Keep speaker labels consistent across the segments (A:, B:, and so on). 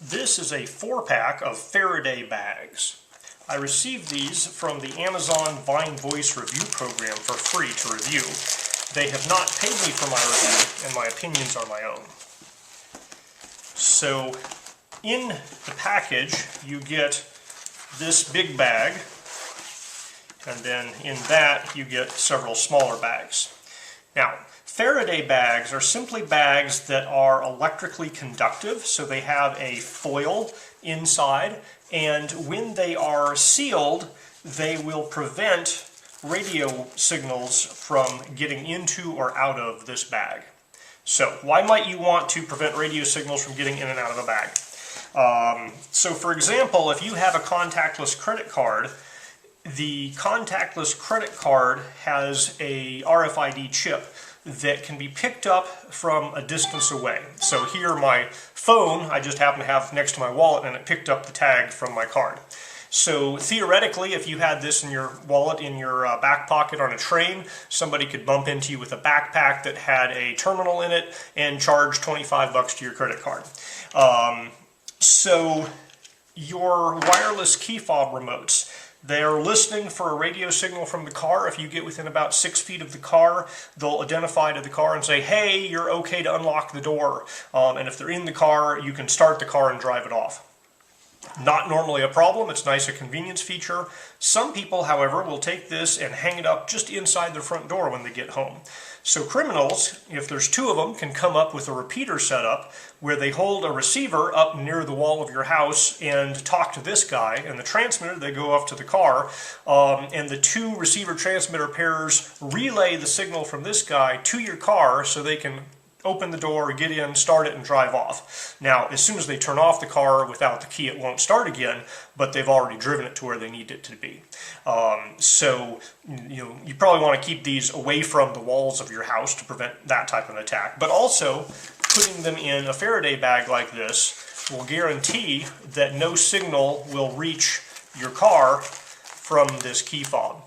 A: This is a 4-pack of Faraday bags. I received these from the Amazon Vine Voice review program for free to review. They have not paid me for my review, and my opinions are my own. So, in the package, you get this big bag, and then in that you get several smaller bags. Now, Faraday bags are simply bags that are electrically conductive, so they have a foil inside, and when they are sealed, they will prevent radio signals from getting into or out of this bag. So, why might you want to prevent radio signals from getting in and out of a bag? So for example, if you have a contactless credit card, the contactless credit card has a RFID chip that can be picked up from a distance away. So here my phone, I just happen to have next to my wallet, and it picked up the tag from my card. So theoretically, if you had this in your wallet, in your back pocket on a train, somebody could bump into you with a backpack that had a terminal in it and charge $25 to your credit card. So your wireless key fob remotes, they're listening for a radio signal from the car. If you get within about 6 feet of the car, they'll identify to the car and say, hey, you're okay to unlock the door. And if they're in the car, you can start the car and drive it off. Not normally a problem. It's nice, a convenience feature. Some people, however, will take this and hang it up just inside their front door when they get home. So criminals, if there's two of them, can come up with a repeater setup where they hold a receiver up near the wall of your house and talk to this guy, and the transmitter, they go off to the car, and the two receiver transmitter pairs relay the signal from this guy to your car so they can open the door, get in, start it, and drive off. Now, as soon as they turn off the car without the key, it won't start again, but they've already driven it to where they need it to be. So, you probably want to keep these away from the walls of your house to prevent that type of attack. But also, putting them in a Faraday bag like this will guarantee that no signal will reach your car from this key fob.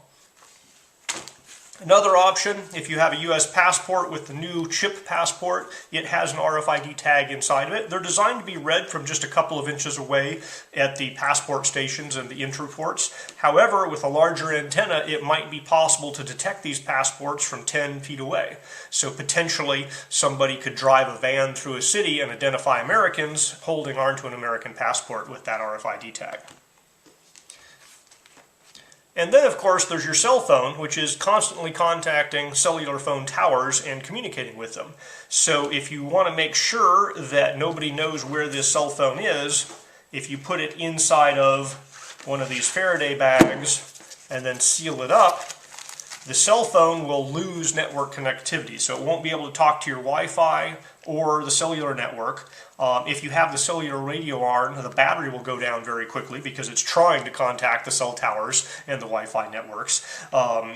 A: Another option, if you have a US passport with the new chip passport, it has an RFID tag inside of it. They're designed to be read from just a couple of inches away at the passport stations and the entry ports. However, with a larger antenna, it might be possible to detect these passports from 10 feet away. So potentially, somebody could drive a van through a city and identify Americans holding onto an American passport with that RFID tag. And then, of course, there's your cell phone, which is constantly contacting cellular phone towers and communicating with them. So if you want to make sure that nobody knows where this cell phone is, if you put it inside of one of these Faraday bags and then seal it up, the cell phone will lose network connectivity. So it won't be able to talk to your Wi-Fi or the cellular network. If you have the cellular radio on, the battery will go down very quickly because it's trying to contact the cell towers and the Wi-Fi networks.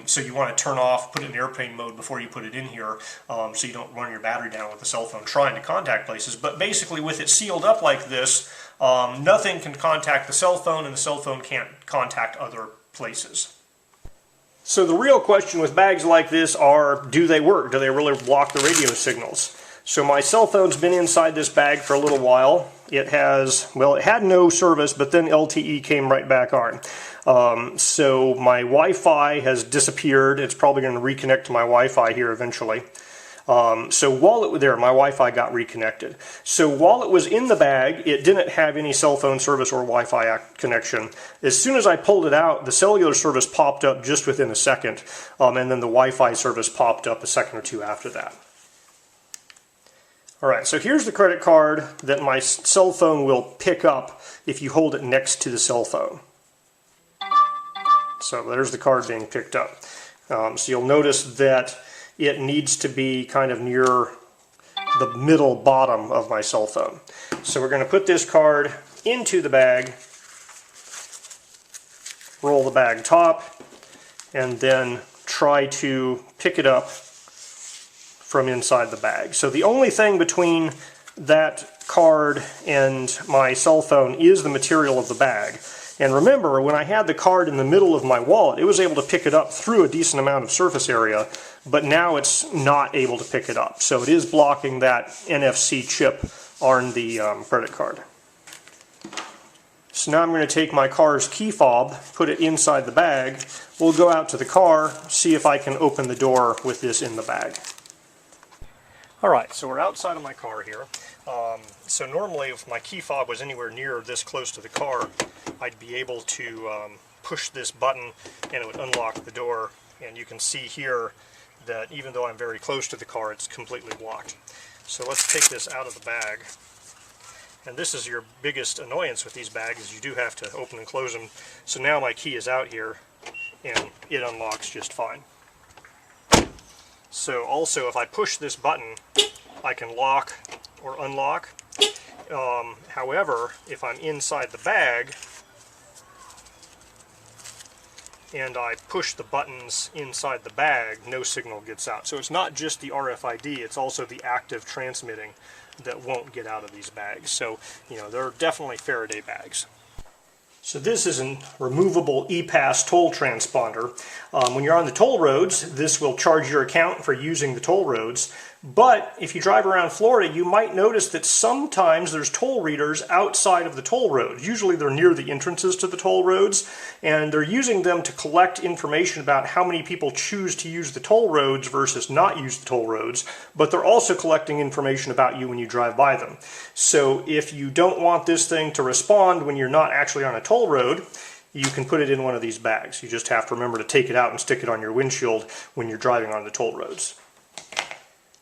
A: So you want to turn off, put it in airplane mode before you put it in here, so you don't run your battery down with the cell phone trying to contact places. But basically, with it sealed up like this, nothing can contact the cell phone, and the cell phone can't contact other places. So the real question with bags like this are, do they work? Do they really block the radio signals? So my cell phone's been inside this bag for a little while. It has, well, it had no service, but then LTE came right back on. So my Wi-Fi has disappeared. It's probably going to reconnect to my Wi-Fi here eventually. So while it was there, my Wi-Fi got reconnected. So while it was in the bag, it didn't have any cell phone service or Wi-Fi connection. As soon as I pulled it out, the cellular service popped up just within a second, and then the Wi-Fi service popped up a second or two after that. Alright, so here's the credit card that my cell phone will pick up if you hold it next to the cell phone. So there's the card being picked up. So you'll notice that it needs to be kind of near the middle bottom of my cell phone. So we're going to put this card into the bag, roll the bag top, and then try to pick it up from inside the bag. So the only thing between that card and my cell phone is the material of the bag. And remember, when I had the card in the middle of my wallet, it was able to pick it up through a decent amount of surface area, but now it's not able to pick it up. So it is blocking that NFC chip on the credit card. So now I'm going to take my car's key fob, put it inside the bag. We'll go out to the car, see if I can open the door with this in the bag. Alright, so we're outside of my car here. So normally if my key fob was anywhere near this close to the car, I'd be able to push this button and it would unlock the door. And you can see here that even though I'm very close to the car, it's completely blocked. So let's take this out of the bag. And this is your biggest annoyance with these bags, is you do have to open and close them. So now my key is out here and it unlocks just fine. So also if I push this button, I can lock or unlock. However, if I'm inside the bag and I push the buttons inside the bag, no signal gets out. So it's not just the RFID, it's also the active transmitting that won't get out of these bags. So, you know, they're definitely Faraday bags. So this is a removable ePass toll transponder. When you're on the toll roads, this will charge your account for using the toll roads. But if you drive around Florida, you might notice that sometimes there's toll readers outside of the toll roads. Usually they're near the entrances to the toll roads, and they're using them to collect information about how many people choose to use the toll roads versus not use the toll roads, but they're also collecting information about you when you drive by them. So if you don't want this thing to respond when you're not actually on a toll road, you can put it in one of these bags. You just have to remember to take it out and stick it on your windshield when you're driving on the toll roads.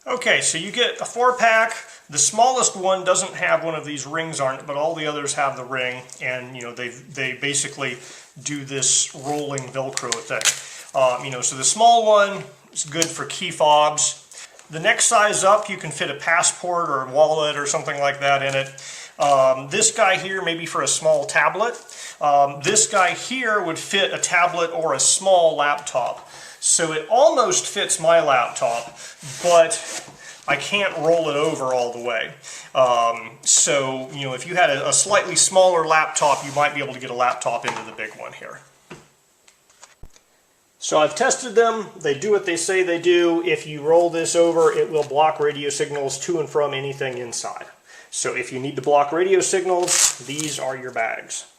A: Okay, so you get a 4-pack. The smallest one doesn't have one of these rings on it, but all the others have the ring, and you know they basically do this rolling Velcro thing. You know, so the small one is good for key fobs. The next size up, you can fit a passport or a wallet or something like that in it. This guy here, maybe for a small tablet. This guy here would fit a tablet or a small laptop. So it almost fits my laptop, but I can't roll it over all the way. So, you know, if you had a slightly smaller laptop, you might be able to get a laptop into the big one here. So I've tested them. They do what they say they do. If you roll this over, it will block radio signals to and from anything inside. So if you need to block radio signals, these are your bags.